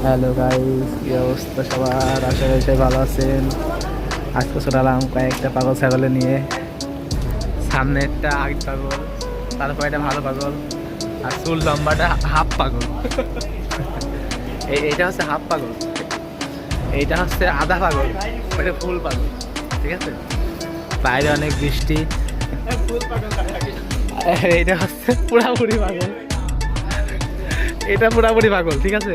Hello guys, কি অবস্থা সবার? আশা করি সবাই ভালো আছেন। আজকে ছোটালাম কয়েকটা পাগল ছাগলে নিয়ে। সামনে একটা আগ পাগল, তারপর একটা ভালো পাগল, আর চুল লম্বাটা হাফ পাগল। এইটা হচ্ছে হাফ পাগল, এইটা হচ্ছে আধা পাগল, ওইটা ফুল পাগল। ঠিক আছে, বাইরে অনেক বৃষ্টি। এইটা হচ্ছে পুরাপুরি পাগল, এটা পুরাপুরি পাগল। ঠিক আছে,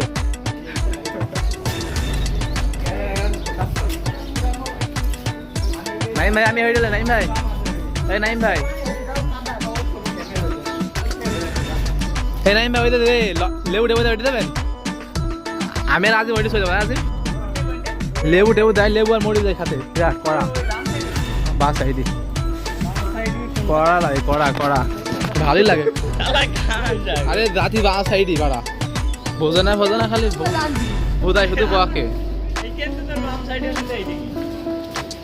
নাইম ভাই, আমি হয়ে গেলে নাইম ভাই, এই নাইম ভাই, এই নাইম ভাই, ওইটা দে লেবু টেবু ওইটা দেবেন। আমি আর আজ ওইটা চলে যাবো। আজ লেবু টেবু দেয়, লেবু আর মরি দেয় খাতে। বিরাট কড়া বাস সাইডি, কড়া লাগে, কড়া কড়া ভালোই লাগে। আরে রাতি বা সাইডি বাড়া বোঝে না খালি বোধায় শুধু কোয়াকে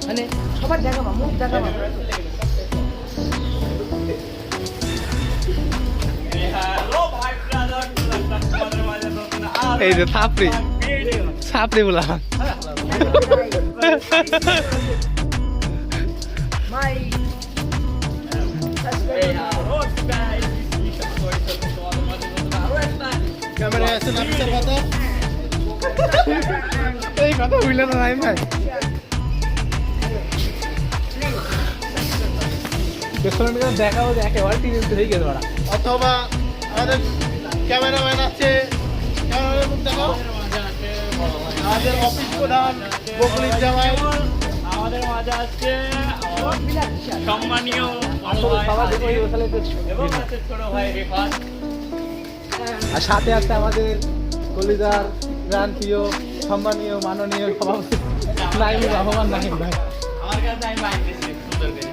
মানে সবার দেখাবা, মুখ দেখাবা। এই যে থাপড়ি ছাপড়ি বলা মাই ক্যামেরা আছে না পিছার কথা এই কথা বুঝলে না নাই ভাই। দেখাবো যে একেবারে টিভি হয়ে গেছে ওরা। অথবা আমাদের ক্যামেরাম্যান আছে, ক্যামেরাম্যান মুখ দেখাও। আমাদের অফিস প্রধান বকুলির জামাই, আমাদের মাঝে আছে সম্মানীয় এবং আছে ছোট ভাই রিফাত। আর সাথে আছে আমাদের কলিজার প্রাণ প্রিয় সম্মানীয় মাননীয় সভাপতি নাইম রহমান নাহিম ভাই। আমার কাছে আমি বাইক দিয়েছি সুন্দর করে।